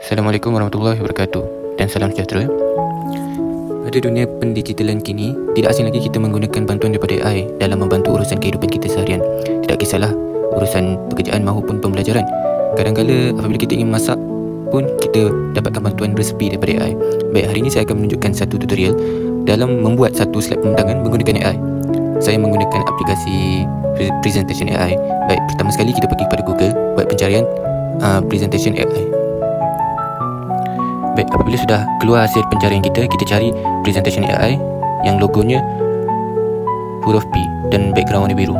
Assalamualaikum warahmatullahi wabarakatuh dan salam sejahtera. Pada dunia pendigitalan kini, tidak asing lagi kita menggunakan bantuan daripada AI dalam membantu urusan kehidupan kita seharian. Tidak kisahlah urusan pekerjaan maupun pembelajaran. Kadang-kadang apabila kita ingin masak pun kita dapatkan bantuan resepi daripada AI. Baik, hari ini saya akan menunjukkan satu tutorial dalam membuat satu slide pembentangan menggunakan AI. Saya menggunakan aplikasi Presentation AI. Baik, pertama sekali kita pergi kepada Google, buat pencarian Presentation AI. Baik, apabila sudah keluar hasil pencarian kita, kita cari Presentation AI yang logonya huruf P dan background warna biru.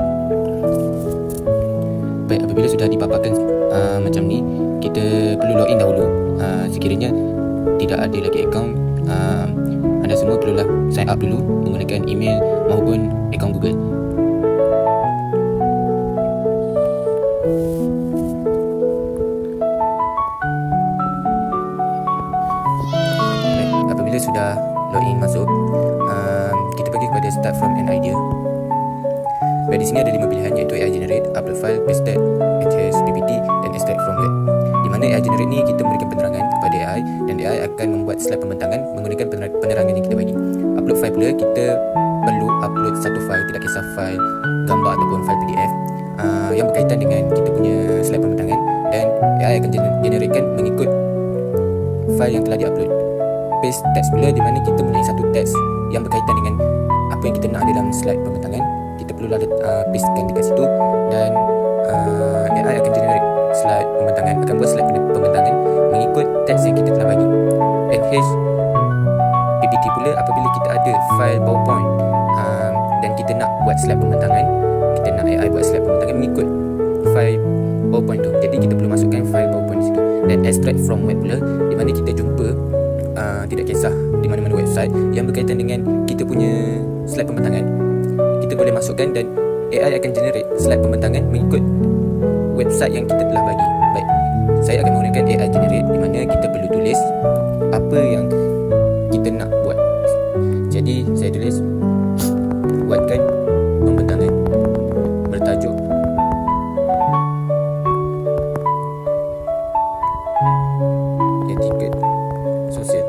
Baik, apabila sudah dipaparkan macam ni, kita perlu login dahulu. Sekiranya tidak ada lagi akaun, anda semua perlulah sign up dulu menggunakan email maupun akaun Google. Apabila sudah login masuk, kita pergi kepada start from an idea. Baik, di sini ada 5 pilihan, iaitu AI generate, upload file, paste, enhance PPT dan extract from web. Di mana AI generate ni kita memberikan penerangan kepada AI dan AI akan membuat slide pembentangan menggunakan penerangan yang kita bagi. Upload file pula, kita perlu upload satu file, tidak kisah file gambar ataupun file PDF yang berkaitan dengan kita punya slide pembentangan, dan AI akan generatekan mengikut file yang telah diupload. Paste text pula, di mana kita mempunyai satu teks yang berkaitan dengan apa yang kita nak dalam slide pembentangan. Kita perlulah pastekan dekat situ, dan AI akan generate slide pembentangan, akan buat slide pembentangan mengikut teks yang kita telah bagi. Enhance PPT pula, apabila kita ada file PowerPoint dan kita nak buat slide pembentangan, kita nak AI buat slide pembentangan mengikut file PowerPoint tu, jadi kita perlu masukkan file PowerPoint di situ. Dan extract from web pula, di mana kita jumpa tidak kisah di mana-mana website yang berkaitan dengan kita punya slide pembentangan, kita boleh masukkan dan AI akan generate slide pembentangan mengikut website yang kita telah bagi. Baik, saya akan menggunakan AI generate, di mana kita perlu tulis apa yang kita nak buat. Jadi saya tulis buatkan pembentangan bertajuk etiket sosial.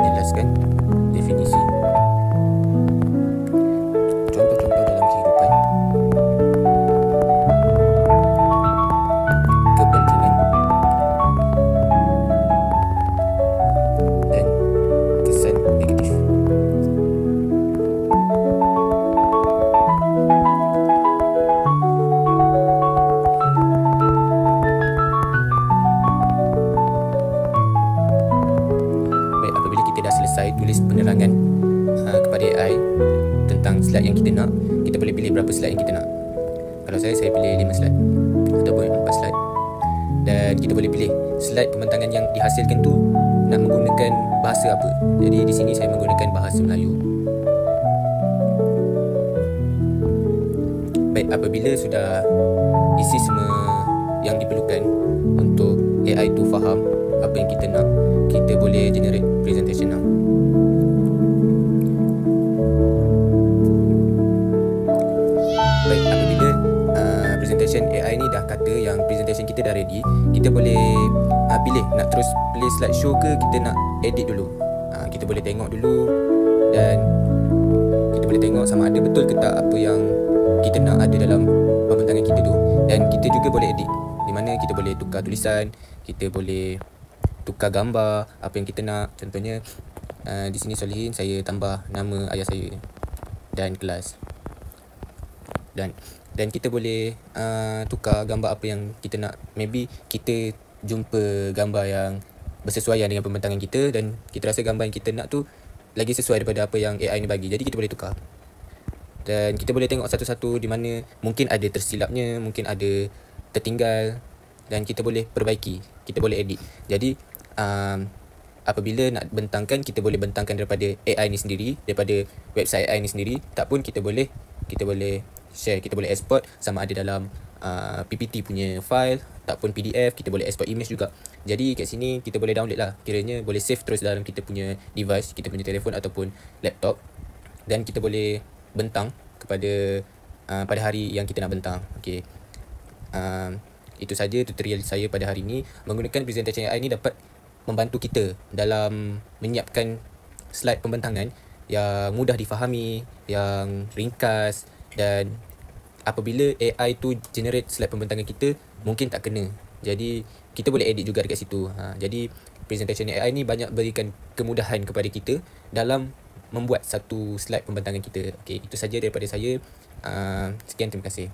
Jelaskan definisi, contoh-contoh dalam kehidupan, kepentingan dan kesan negatif. Baik, apabila kita dah selesai tulis penerangan kepada AI tentang slide yang kita nak, kita boleh pilih berapa slide yang kita nak. Kalau saya pilih 5 slide ataupun 4 slide, dan kita boleh pilih slide pembentangan yang dihasilkan tu nak menggunakan bahasa apa. Jadi di sini saya menggunakan bahasa Melayu. Baik, apabila sudah isi semua yang diperlukan untuk AI tu faham apa yang kita nak, kita boleh generate presentation now. Baik, apabila presentation AI ni dah kata yang presentation kita dah ready, kita boleh pilih nak terus play slideshow ke kita nak edit dulu. Kita boleh tengok dulu, dan kita boleh tengok sama ada betul ke tak apa yang kita nak ada dalam pembentangan kita tu. Dan kita juga boleh edit, di mana kita boleh tukar tulisan, kita boleh tukar gambar apa yang kita nak. Contohnya di sini Solihin, saya tambah nama ayah saya dan kelas, dan kita boleh tukar gambar apa yang kita nak. Maybe kita jumpa gambar yang bersesuaian dengan pembentangan kita, dan kita rasa gambar yang kita nak tu lagi sesuai daripada apa yang AI ni bagi, jadi kita boleh tukar. Dan kita boleh tengok satu-satu di mana mungkin ada tersilapnya, mungkin ada tertinggal, dan kita boleh perbaiki, kita boleh edit. Jadi apabila nak bentangkan, kita boleh bentangkan daripada AI ni sendiri, daripada website AI ni sendiri. Tak pun kita boleh share, kita boleh export sama ada dalam PPT punya file ataupun PDF. Kita boleh export image juga. Jadi kat sini kita boleh download lah, kiranya boleh save terus dalam kita punya device, kita punya telefon ataupun laptop, dan kita boleh bentang kepada pada hari yang kita nak bentang. Okey. Itu saja tutorial saya pada hari ini. Menggunakan presentation AI ni dapat membantu kita dalam menyiapkan slide pembentangan yang mudah difahami, yang ringkas, dan apabila AI tu generate slide pembentangan kita, mungkin tak kena. Jadi kita boleh edit juga dekat situ. Jadi presentation AI ni banyak berikan kemudahan kepada kita dalam membuat satu slide pembentangan kita. Okey, itu saja daripada saya. Sekian, terima kasih.